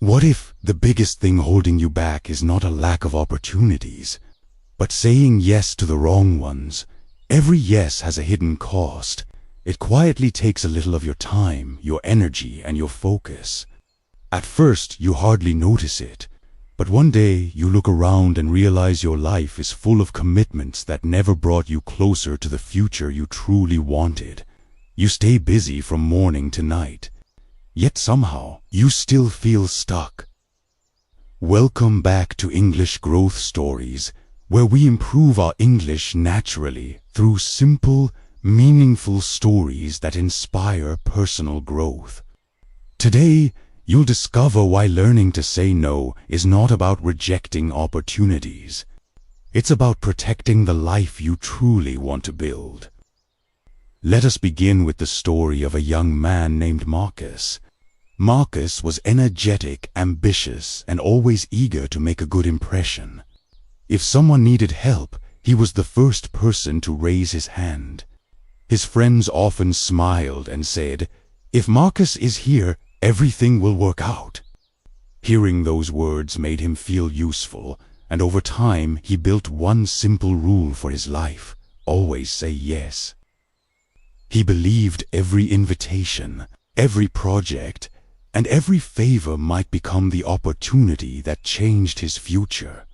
What if the biggest thing holding you back is not a lack of opportunities, but saying yes to the wrong ones? Every yes has a hidden cost. It quietly takes a little of your time, your energy, and your focus. At first, you hardly notice it, but one day you look around and realize your life is full of commitments that never brought you closer to the future you truly wanted. You stay busy from morning to night, yet somehow you still feel stuck. Welcome back to English Growth Stories, where we improve our English naturally through simple, meaningful stories that inspire personal growth. Today, you'll discover why learning to say no is not about rejecting opportunities. It's about protecting the life you truly want to build. Let us begin with the story of a young man named Marcus. Marcus was energetic, ambitious, and always eager to make a good impression. If someone needed help, he was the first person to raise his hand. His friends often smiled and said, "If Marcus is here, everything will work out." Hearing those words made him feel useful, and over time he built one simple rule for his life: always say yes. He believed every invitation, every project, and every favor might become the opportunity that changed his future.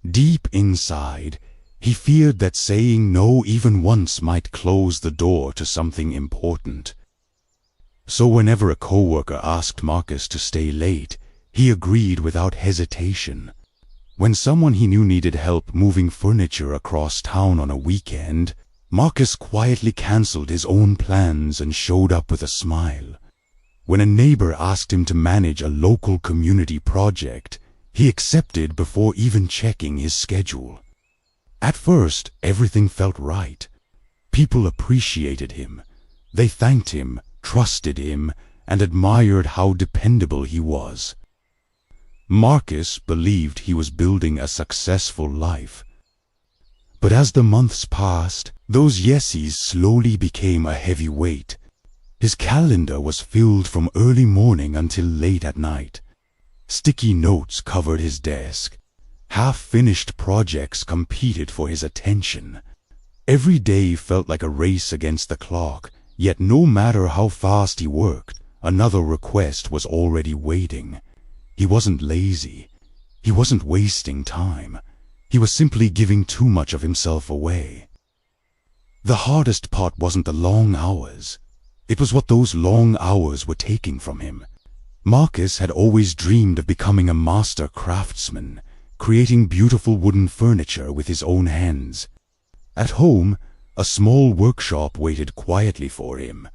Deep inside, he feared that saying no even once might close the door to something important. So whenever a coworker asked Marcus to stay late, he agreed without hesitation. When someone he knew needed help moving furniture across town on a weekend, Marcus quietly canceled his own plans and showed up with a smile. When a neighbor asked him to manage a local community project, he accepted before even checking his schedule. At first, everything felt right. People appreciated him. They thanked him, trusted him, and admired how dependable he was. Marcus believed he was building a successful life. But as the months passed, those yeses slowly became a heavy weight. His calendar was filled from early morning until late at night. Sticky notes covered his desk. Half-finished projects competed for his attention. Every day felt like a race against the clock, yet no matter how fast he worked, another request was already waiting. He wasn't lazy. He wasn't wasting time. He was simply giving too much of himself away. The hardest part wasn't the long hours. It was what those long hours were taking from him. Marcus had always dreamed of becoming a master craftsman, creating beautiful wooden furniture with his own hands. At home, a small workshop waited quietly for him.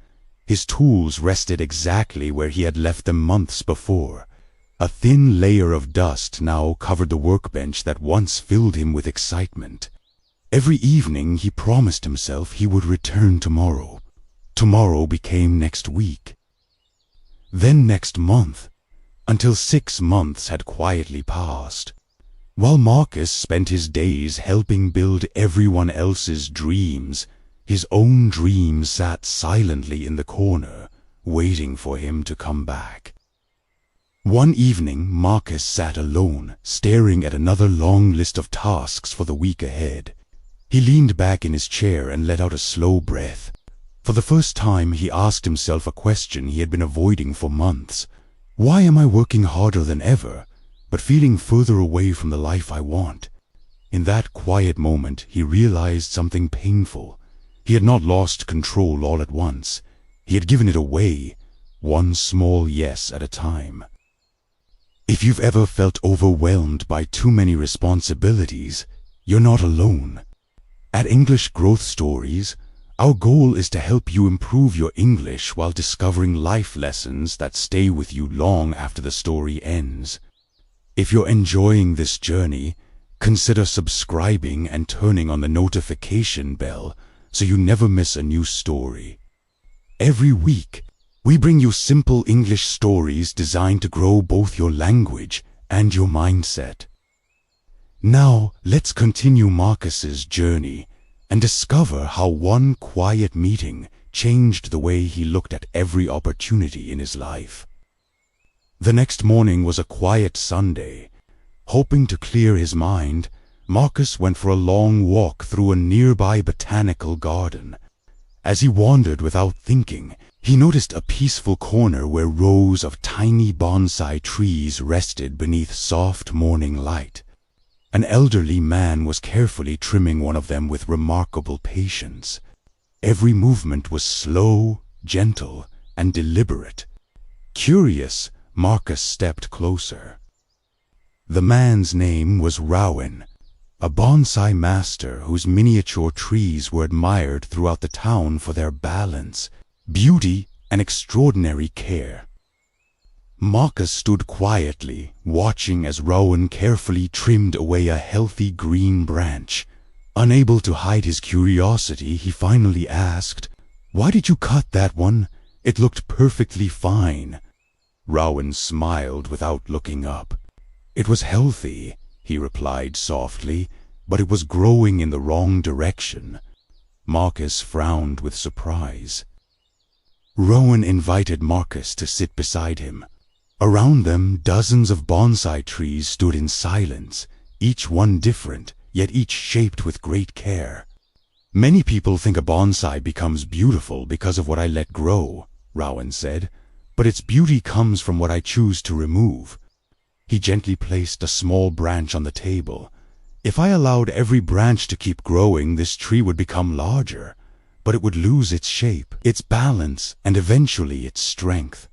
His tools rested exactly where he had left them months before. A thin layer of dust now covered the workbench that once filled him with excitement. Every evening he promised himself he would return tomorrow. Tomorrow became next week. Then next month, until 6 months had quietly passed. While Marcus spent his days helping build everyone else's dreams, his own dream sat silently in the corner, waiting for him to come back. One evening, Marcus sat alone, staring at another long list of tasks for the week ahead. He leaned back in his chair and let out a slow breath. For the first time, he asked himself a question he had been avoiding for months. Why am I working harder than ever, but feeling further away from the life I want? In that quiet moment, he realized something painful. He had not lost control all at once. He had given it away, one small yes at a time. If you've ever felt overwhelmed by too many responsibilities, you're not alone. At English Growth Stories, our goal is to help you improve your English while discovering life lessons that stay with you long after the story ends. If you're enjoying this journey, consider subscribing and turning on the notification bell so you never miss a new story. Every week, we bring you simple English stories designed to grow both your language and your mindset. Now, let's continue Marcus's journey and discover how one quiet meeting changed the way he looked at every opportunity in his life. The next morning was a quiet Sunday. Hoping to clear his mind, Marcus went for a long walk through a nearby botanical garden. As he wandered without thinking, he noticed a peaceful corner where rows of tiny bonsai trees rested beneath soft morning light. An elderly man was carefully trimming one of them with remarkable patience. Every movement was slow, gentle, and deliberate. Curious, Marcus stepped closer. The man's name was Rowan, a bonsai master whose miniature trees were admired throughout the town for their balance, beauty, and extraordinary care. Marcus stood quietly, watching as Rowan carefully trimmed away a healthy green branch. Unable to hide his curiosity, he finally asked, "Why did you cut that one? It looked perfectly fine." Rowan smiled without looking up. "It was healthy," he replied softly, "but it was growing in the wrong direction." Marcus frowned with surprise. Rowan invited Marcus to sit beside him. Around them, dozens of bonsai trees stood in silence, each one different, yet each shaped with great care. "Many people think a bonsai becomes beautiful because of what I let grow," Rowan said, "but its beauty comes from what I choose to remove." He gently placed a small branch on the table. "If I allowed every branch to keep growing, this tree would become larger, but it would lose its shape, its balance, and eventually its strength."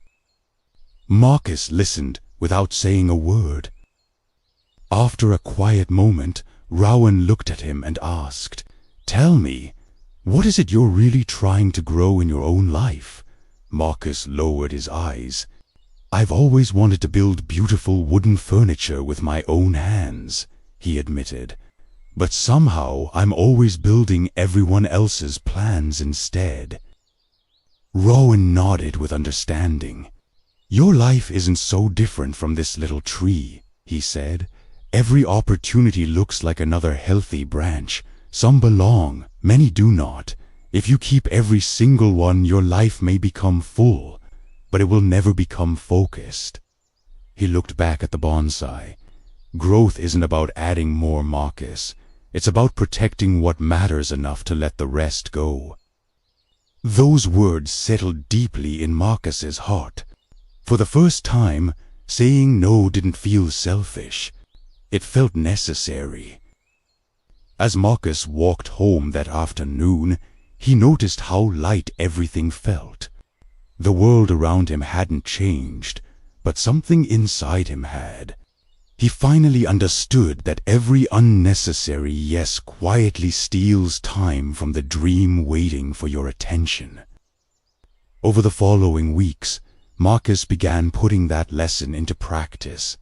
Marcus listened without saying a word. After a quiet moment, Rowan looked at him and asked, "Tell me, what is it you're really trying to grow in your own life?" Marcus lowered his eyes. "I've always wanted to build beautiful wooden furniture with my own hands," he admitted. "But somehow I'm always building everyone else's plans instead." Rowan nodded with understanding. "Your life isn't so different from this little tree," he said. "Every opportunity looks like another healthy branch. Some belong, many do not. If you keep every single one, your life may become full, but it will never become focused." He looked back at the bonsai. "Growth isn't about adding more, Marcus. It's about protecting what matters enough to let the rest go." Those words settled deeply in Marcus's heart. For the first time, saying no didn't feel selfish. It felt necessary. As Marcus walked home that afternoon, he noticed how light everything felt. The world around him hadn't changed, but something inside him had. He finally understood that every unnecessary yes quietly steals time from the dream waiting for your attention. Over the following weeks, Marcus began putting that lesson into practice.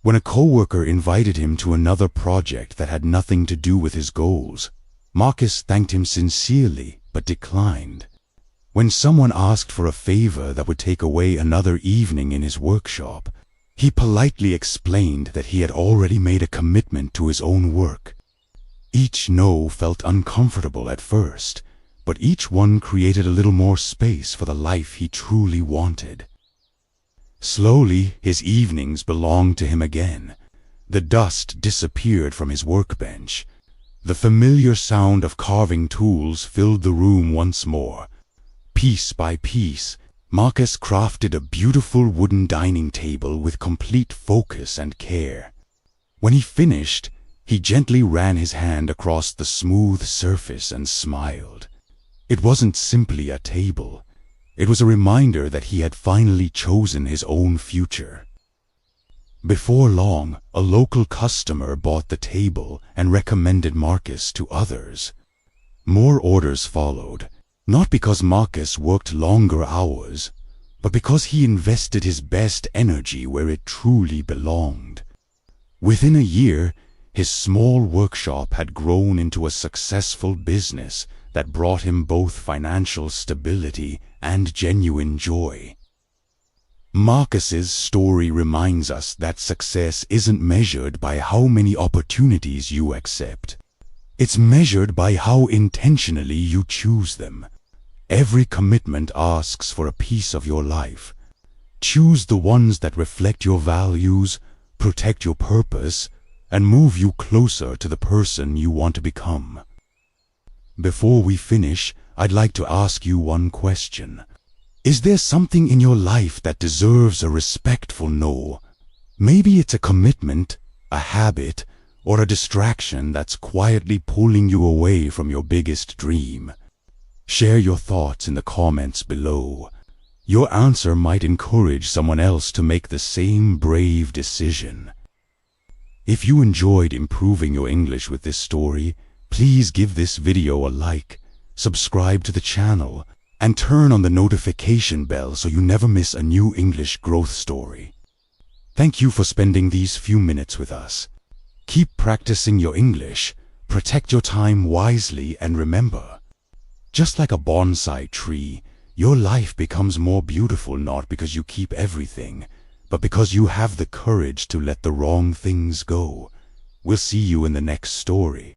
When a coworker invited him to another project that had nothing to do with his goals, Marcus thanked him sincerely but declined. When someone asked for a favor that would take away another evening in his workshop, he politely explained that he had already made a commitment to his own work. Each no felt uncomfortable at first, but each one created a little more space for the life he truly wanted. Slowly, his evenings belonged to him again. The dust disappeared from his workbench. The familiar sound of carving tools filled the room once more. Piece by piece, Marcus crafted a beautiful wooden dining table with complete focus and care. When he finished, he gently ran his hand across the smooth surface and smiled. It wasn't simply a table. It was a reminder that he had finally chosen his own future. Before long, a local customer bought the table and recommended Marcus to others. More orders followed, not because Marcus worked longer hours, but because he invested his best energy where it truly belonged. Within a year, his small workshop had grown into a successful business that brought him both financial stability and genuine joy. Marcus's story reminds us that success isn't measured by how many opportunities you accept. It's measured by how intentionally you choose them. Every commitment asks for a piece of your life. Choose the ones that reflect your values, protect your purpose, and move you closer to the person you want to become. Before we finish, I'd like to ask you one question. Is there something in your life that deserves a respectful no? Maybe it's a commitment, a habit, or a distraction that's quietly pulling you away from your biggest dream. Share your thoughts in the comments below. Your answer might encourage someone else to make the same brave decision. If you enjoyed improving your English with this story, please give this video a like, subscribe to the channel, and turn on the notification bell so you never miss a new English growth story. Thank you for spending these few minutes with us. Keep practicing your English, protect your time wisely, and remember, just like a bonsai tree, your life becomes more beautiful not because you keep everything, but because you have the courage to let the wrong things go. We'll see you in the next story.